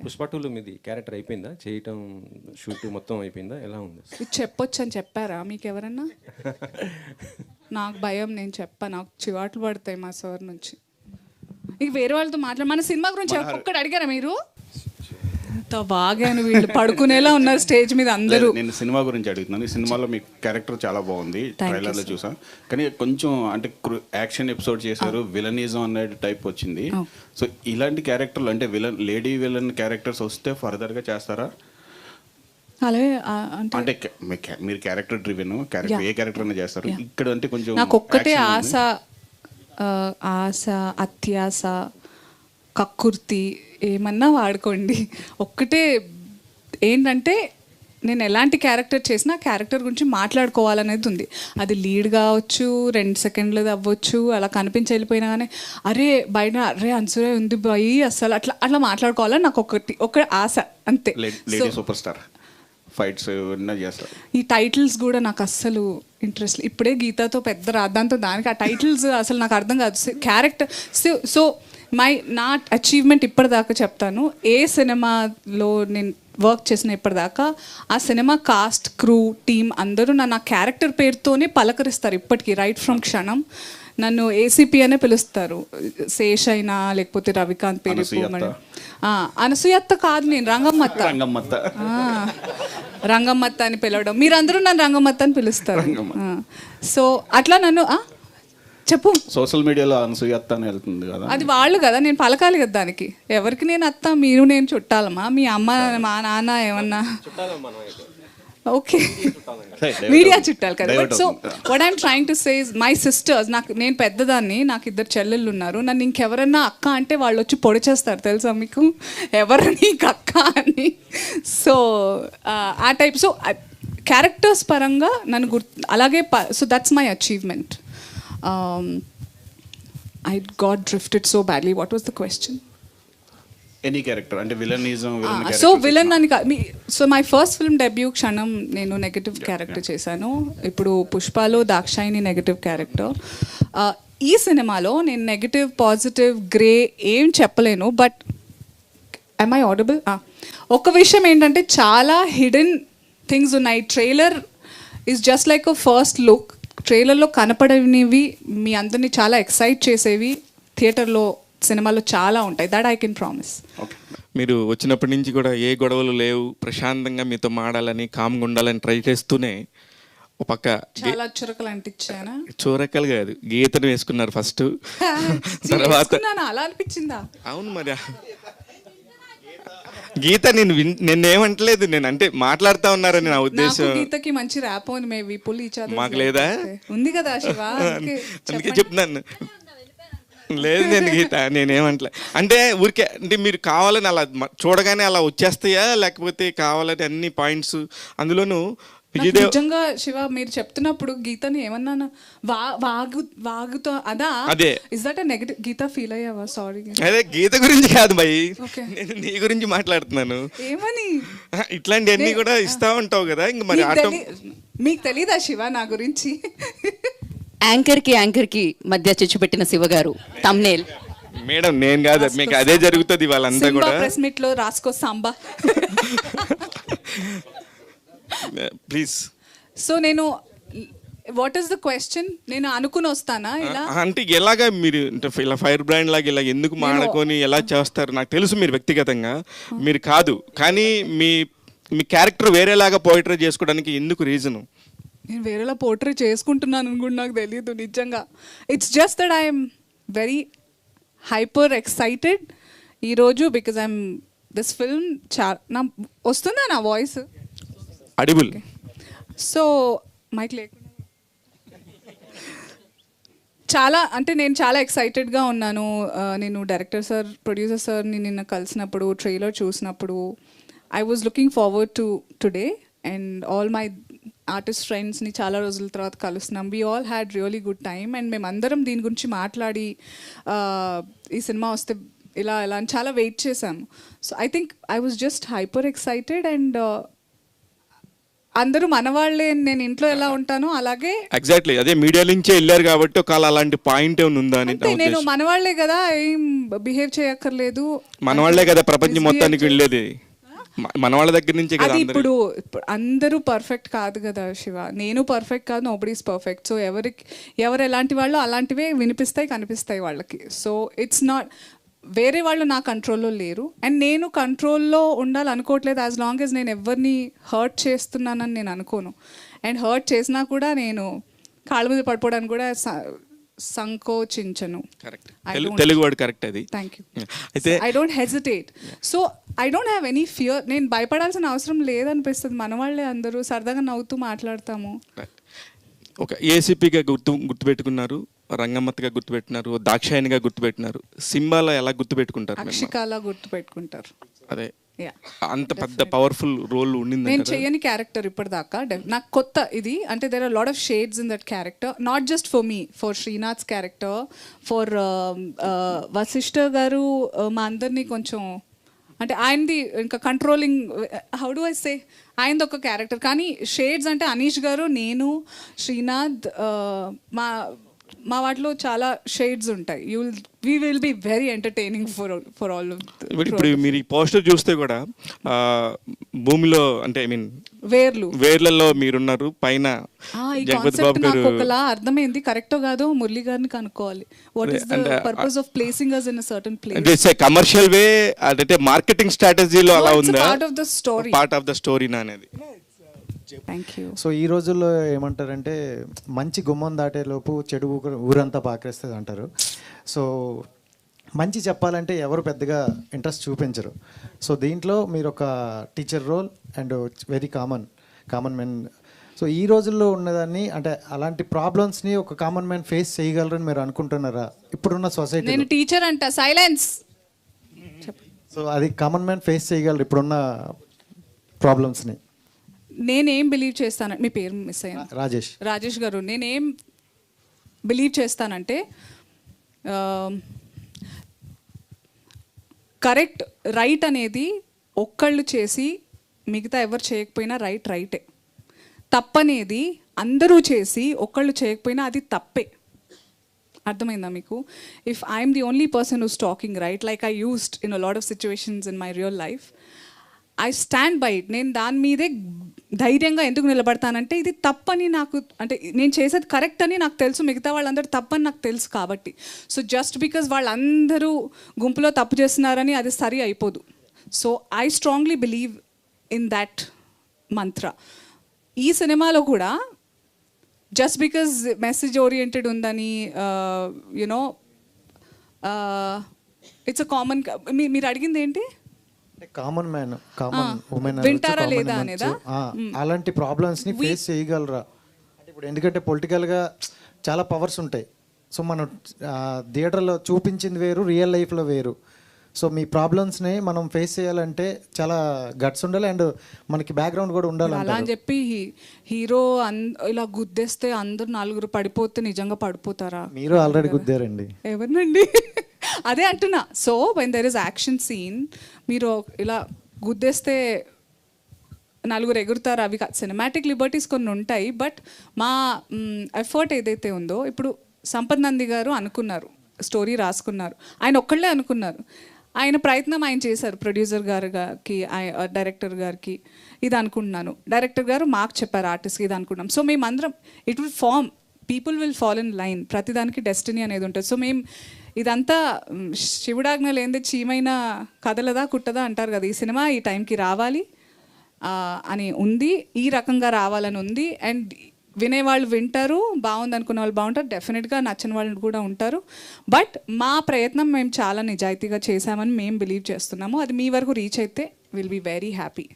పుష్ప టూలో మీది క్యారెక్టర్ అయిపోయిందా? చేయటం షూట్ మొత్తం అయిపోయిందా? ఎలా ఉంది? ఇది చెప్పొచ్చు అని చెప్పారా మీకు ఎవరన్నా? నాకు భయం, నేను చెప్పా, నాకు చివాట్లు పడతాయి మా సార్ నుంచి. ఇక వేరే వాళ్ళతో మన సినిమా గురించి ఒక్కటి అడిగారా మీరు? ఇంత బాగాను, వీళ్ళు పడుకునేలా ఉన్నారు స్టేజ్ మీద అందరూ. నేను సినిమా గురించి అడుగుతున్నాను. ఈ సినిమాలో మీ క్యారెక్టర్ చాలా బాగుంది, ట్రైలర్లో చూసా. కానీ కొంచెం అంటే యాక్షన్ ఎపిసోడ్ చేశారు, విలనిజం అనేది టైప్ వచ్చింది. సో ఇలాంటి క్యారెక్టర్లు అంటే లేడీ విలన్ క్యారెక్టర్స్ వస్తే ఫర్దర్గా చేస్తారా? అలాగే అంటే మీరు క్యారెక్టర్ డ్రివెన్ క్యారెక్టర్, ఏ క్యారెక్టర్ అయినా చేస్తారు. ఇక్కడ అంటే కొంచెం నాకు ఒక్కటే ఆశ, అత్యాశ, కక్కుర్తి ఏమన్నా వాడుకోండి. ఒక్కటే ఏంటంటే నేను ఎలాంటి క్యారెక్టర్ చేసినా క్యారెక్టర్ గురించి మాట్లాడుకోవాలనేది ఉంది. అది లీడ్ కావచ్చు, 2 సెకండ్లు అవ్వచ్చు, అలా కనిపించి వెళ్ళిపోయినా కానీ బయట అన్సూరే ఉంది బాయ్ అసలు అట్లా మాట్లాడుకోవాలని నాకు ఒక ఆశ, అంతే. సూపర్ స్టార్ ఫైట్స్ చేస్తారు. ఈ టైటిల్స్ కూడా నాకు అస్సలు ఇంట్రెస్ట్. ఇప్పుడే గీతాతో పెద్ద రాద్దాంతో దానికి ఆ టైటిల్స్ అసలు నాకు అర్థం కాదు. క్యారెక్టర్ సో నా అచీవ్మెంట్ ఇప్పటిదాకా చెప్తాను. ఏ సినిమాలో నేను వర్క్ చేసిన ఇప్పటిదాకా ఆ సినిమా కాస్ట్, క్రూ, టీమ్ అందరూ నా క్యారెక్టర్ పేరుతోనే పలకరిస్తారు ఇప్పటికీ. రైట్ ఫ్రమ్ క్షణం నన్ను ఏసీపీ అనే పిలుస్తారు. శేష్ అయినా లేకపోతే రవికాంత్ పేరు, అనసూయత్త కాదు, నేను రంగమ్మత్త అని పిలవడం. మీరందరూ నన్ను రంగమ్మత్త అని పిలుస్తారు. సో అట్లా నన్ను చెప్పు. సోషల్ మీడియాలో అనసూయత్త అని వెళ్తుంది కదా, అది వాళ్ళు కదా, నేను పలకాలి కదా దానికి. ఎవరికి నేను అత్త, మీరు నేను చుట్టాలమ్మా? మీ అమ్మ మా నాన్న ఏమన్నా? ఓకే, మీడియా చుట్టాలి కదా. But so what I'm trying to say is my sisters, నేను పెద్దదాన్ని, నాకు 2 చెల్లెళ్ళు ఉన్నారు. నన్ను ఇంకెవరన్నా అక్క అంటే వాళ్ళు వచ్చి పొడి చేస్తారు, తెలుసా మీకు? ఎవరు నీకు అక్క అని. సో ఆ టైప్. సో క్యారెక్టర్స్ పరంగా నన్ను అలాగే. So that's my achievement. I got drifted so badly. What was the question? Any character అంటే విలనిజం. సో విలన్ అని so my first film debut క్షణం నేను నెగటివ్ క్యారెక్టర్ చేశాను. ఇప్పుడు పుష్పలో దాక్షాయిని నెగటివ్ క్యారెక్టర్. ఈ సినిమాలో నేను నెగటివ్, పాజిటివ్, గ్రే ఏం చెప్పలేను. But am I audible? ఒక విషయం ఏంటంటే చాలా హిడెన్ థింగ్స్ ఉన్నాయి. Trailer is just like a first look. ట్రైలర్లో కనపడనివి మీ అందరినీ చాలా ఎక్సైట్ చేసేవి థియేటర్లో, సినిమాలో చాలా ఉంటాయి. That I can promise. మీరు వచ్చినప్పటి నుంచి కూడా ఏ గొడవలు లేవు, ప్రశాంతంగా మీతో మాడాలని, కామ్గా ఉండాలని ట్రై చేస్తూనే ఒక పక్క చాలా చురకలు అంటించానా? చూరకలు కాదు, గీతను వేసుకున్నారు ఫస్ట్. తర్వాత అలా అనిపించిందా? అవును మరి. గీత నిన్నేమంటలేదు, నేను అంటే మాట్లాడుతా ఉన్నారని నా ఉద్దేశం. గీతకి మంచి ర్యాప్ ఉంది, మేబీ పుల్ ఈచ్ అదర్. మాకు లేదా? ఉంది కదా శివ, అందుకే చెప్తున్నాను. లేదు నేను గీత నేనేమంటలే. అంటే ఊరికే అంటే మీరు కావాలని అలా చూడగానే అలా వచ్చేస్తాయా, లేకపోతే కావాలని అన్ని పాయింట్స్ అందులోనూ నిజంగా శివ మీరు చెప్తున్నప్పుడు గీతని ఏమన్నా వాగుతో అదే is that negative? Geetha feel అయ్యావా? సారీ, అదే గీత గురించి కాదు భయ్, నేను నీ గురించి మాట్లాడుతున్నాను. ఏమని? ఇట్లాంటివన్నీ కూడా ఇస్తా ఉంటావు కదా, ఇంక మరి మీకు తెలీదా శివ నా గురించి? యాంకర్ కి మధ్య చిచ్చు పెట్టిన శివ గారు తమ్నేల్. మేడం నేను కాదు, మీకు అదే జరుగుతుంది వాళ్ళంతా కూడా. ప్రెస్ మీట్ లో రాసుకో సాంబా ప్లీజ్. సో నేను వాట్ ఈస్ ద క్వశ్చన్? నేను అనుకుని వస్తానా ఇలా? అంటే ఎలాగా మీరు ఇలా ఫైర్ బ్రాండ్ లాగా ఇలా ఎందుకు మాడుకొని ఎలా చేస్తారు? నాకు తెలుసు మీరు వ్యక్తిగతంగా మీరు కాదు, కానీ మీ క్యారెక్టర్ వేరేలాగా పోయిటరీ చేసుకోవడానికి ఎందుకు రీజను? నేను వేరేలా పోర్ట్రే చేసుకుంటున్నాను అని కూడా నాకు తెలియదు నిజంగా. It's just that I'm very hyper excited ఈరోజు బికాజ్ ఐఎమ్ దిస్ ఫిల్మ్ నా వస్తుందా నా వాయిస్ అడిబుల్? సో మైక్ లేకుండా చాలా అంటే నేను చాలా ఎక్సైటెడ్గా ఉన్నాను. నేను డైరెక్టర్ సార్, ప్రొడ్యూసర్ సార్ని నిన్న కలిసినప్పుడు, ట్రైలర్ చూసినప్పుడు I was looking forward to today. And all my artist ఫ్రెండ్స్ని చాలా రోజుల తర్వాత కలుస్తున్నాం. We all had really good time. And మేమందరం దీని గురించి మాట్లాడి ఈ సినిమా వస్తే ఇలా అని చాలా వెయిట్ చేశాము. So I think I was just hyper excited. And అందరూ మనవాళ్ళే, నేను ఇంట్లో ఎలా ఉంటానో అలాగే ఎగ్జాక్ట్లీ అదే మీడియా నుంచే వెళ్ళారు కాబట్టి ఒకవేళ అలాంటి పాయింట్ ఏమైనా ఉందా అని అంతే, నేను మనవాళ్లే కదా, ఏం బిహేవ్ చేయక్కర్లేదు, మన వాళ్ళే కదా ప్రపంచం మొత్తానికి వెళ్ళేది, మన వాళ్ళ దగ్గర నుంచే కదా అది అందరూ. ఇప్పుడు అందరూ పర్ఫెక్ట్ కాదు కదా శివ, నేను పర్ఫెక్ట్ కాదు, నోబడీస్ పర్ఫెక్ట్. సో ఎవరు ఎలాంటి వాళ్ళు అలాంటివే వినిపిస్తాయి, కనిపిస్తాయి వాళ్ళకి. సో ఇట్స్ నాట్, వేరే వాళ్ళు నా కంట్రోల్లో లేరు, అండ్ నేను కంట్రోల్లో ఉండాలనుకోవట్లేదు. యాజ్ లాంగ్ యాజ్ నేను ఎవరిని హర్ట్ చేస్తున్నానని నేను అనుకోను, అండ్ హర్ట్ చేసినా కూడా నేను కాళ్ళ మీద పడిపోవడానికి కూడా సంకోచించను. కరెక్ట్, తెలుగు వర్డ్ కరెక్ట్ అది. Thank you. అయితే I don't hesitate, so I don't have any fear. నేను భయపడాల్సిన అవసరం లేదనిపిస్తుంది. మన వాళ్ళే అందరూ సరదాగా నవ్వుతూ మాట్లాడతాము. ఒక ఏసీపీగా గుర్తుపెట్టుకున్నారు, రంగమ్మత్గా గుర్తుపెట్టినారు, దాక్షాయణిగా గుర్తుపెట్టినారు, సింబాలో ఎలా గుర్తుపెట్టుకుంటారు? అక్షికాలా గుర్తుపెట్టుకుంటారు. అదే Yeah. అంత పెద్ద పవర్ఫుల్ రోల్ ఉండింది. నేను చెయ్యని క్యారెక్టర్ ఇప్పటిదాకా, నాకు కొత్త ఇది. అంటే there are lot of shades in that character, not just for me, for Srinath's character, for Vashishta garu, మా అందరినీ కొంచెం అంటే ఆయనది ఇంకా controlling, how do I say, ఆయనది ఒక క్యారెక్టర్. కానీ షేడ్స్ అంటే అనీష్ గారు, నేను, శ్రీనాథ్, మా వాటిలో చాలా షేడ్స్ ఉంటాయి. We will be very entertaining for all. ఇప్పుడు మీరు ఈ పోస్టర్ చూస్తే కూడా భూమిలో అంటే ఐ మీన్ వేర్లలో మీరున్నారు, పైన జగపతి బాబు గారు. ఒకలా అర్థమైంది, కరెక్టో కాదో మురళి గారిని కనుక్కోవాలి. What is the purpose of placing us in a certain place? It's a commercial way, అంటే మార్కెటింగ్ స్ట్రాటజీలో అలా ఉందా? Part of the story, part of the స్టోరీనా అనేది. Thank you. సో ఈ రోజుల్లో ఏమంటారంటే మంచి గుమ్మం దాటేలోపు చెడు ఊరంతా పాకేస్తుంది అంటారు. సో మంచి చెప్పాలంటే ఎవరు పెద్దగా ఇంట్రెస్ట్ చూపించరు. సో దీంట్లో మీరు ఒక teacher role and very common men. So ఈ రోజుల్లో ఉన్నదాన్ని అంటే అలాంటి ప్రాబ్లమ్స్ని ఒక కామన్ మ్యాన్ ఫేస్ చేయగలరని మీరు అనుకుంటున్నారా ఇప్పుడున్న సొసైటీ? నేను టీచర్ అంట, సైలెన్స్. సో అది కామన్ మ్యాన్ ఫేస్ చేయగలరు ఇప్పుడున్న ప్రాబ్లమ్స్ని? నేనేం బిలీవ్ చేస్తాను, మీ పేరు మిస్ అయ్యాను, రాజేష్ గారు. నేనేం బిలీవ్ చేస్తానంటే కరెక్ట్, రైట్ అనేది ఒక్కళ్ళు చేసి మిగతా ఎవరు చేయకపోయినా రైటే. తప్పనేది అందరూ చేసి ఒక్కళ్ళు చేయకపోయినా అది తప్పే. అర్థమైందా మీకు? If I'm the only person who's talking right, like I used in a lot of situations in my real life, I stand by it. నేను దాని మీదే ధైర్యంగా ఎందుకు నిలబడతానంటే ఇది తప్పని నాకు, అంటే నేను చేసేది కరెక్ట్ అని నాకు తెలుసు, మిగతా వాళ్ళందరూ తప్పని నాకు తెలుసు కాబట్టి. సో జస్ట్ బికాజ్ వాళ్ళందరూ గుంపులో తప్పు చేస్తున్నారని అది సరి అయిపోదు. So I strongly believe in that మంత్ర. ఈ సినిమాలో కూడా జస్ట్ బికాజ్ మెసేజ్ ఓరియంటెడ్ ఉందని, యునో, ఇట్స్ అ కామన్, మీరు అడిగింది ఏంటి? కామన్ మ్యాన్, కామన్ ఉమెన్ వింటారా లేదా అనేదా? అలాంటి ప్రాబ్లమ్స్ ని ఫేస్ చేయగలరా అంటే ఇప్పుడు ఎందుకంటే పొలిటికల్గా చాలా పవర్స్ ఉంటాయి. సో మనం థియేటర్లో చూపించింది వేరు, రియల్ లైఫ్లో వేరు. సో మీ ప్రాబ్లమ్స్ని మనం ఫేస్ చేయాలంటే చాలా గట్స్ ఉండాలి అండ్ మనకి బ్యాక్గ్రౌండ్ కూడా ఉండాలి. అలా అని చెప్పి హీరో ఇలా గుద్దేస్తే అందరు నలుగురు పడిపోతే నిజంగా పడిపోతారా? మీరు ఆల్రెడీ గుద్దారండి. ఎవరినండి? అదే అంటున్నా. So when there is action scene, మీరు ఇలా గుద్దేస్తే నలుగురు ఎగురుతారు, అవి సినిమాటిక్ లిబర్టీస్ కొన్ని ఉంటాయి. బట్ మా ఎఫర్ట్ ఏదైతే ఉందో, ఇప్పుడు సంపత్ నంది గారు అనుకున్నారు, స్టోరీ రాసుకున్నారు, ఆయన ఒక్కళ్ళే అనుకున్నారు, ఆయన ప్రయత్నం ఆయన చేశారు. ప్రొడ్యూసర్ గారికి, డైరెక్టర్ గారికి ఇది అనుకుంటున్నాను, డైరెక్టర్ గారు మాకు చెప్పారు ఆర్టిస్ట్కి ఇది అనుకున్నాం. సో మేమందరం it will form, people will fall in line, ప్రతిదానికి డెస్టినీ అనేది ఉంటుంది. సో మేము ఇదంతా శివుడాజ్ఞ లేనిదే చీమైన కదలదా కుట్టదా అంటారు కదా, ఈ సినిమా ఈ టైంకి రావాలి అని ఉంది, ఈ రకంగా రావాలని ఉంది. అండ్ వినేవాళ్ళు వింటారు, బాగుంది అనుకునే వాళ్ళు బాగుంటారు, డెఫినెట్గా నచ్చని వాళ్ళు కూడా ఉంటారు. బట్ మా ప్రయత్నం మేము చాలా నిజాయితీగా చేశామని మేము బిలీవ్ చేస్తున్నాము. అది మీ వరకు రీచ్ అయితే విల్ బీ వెరీ హ్యాపీ.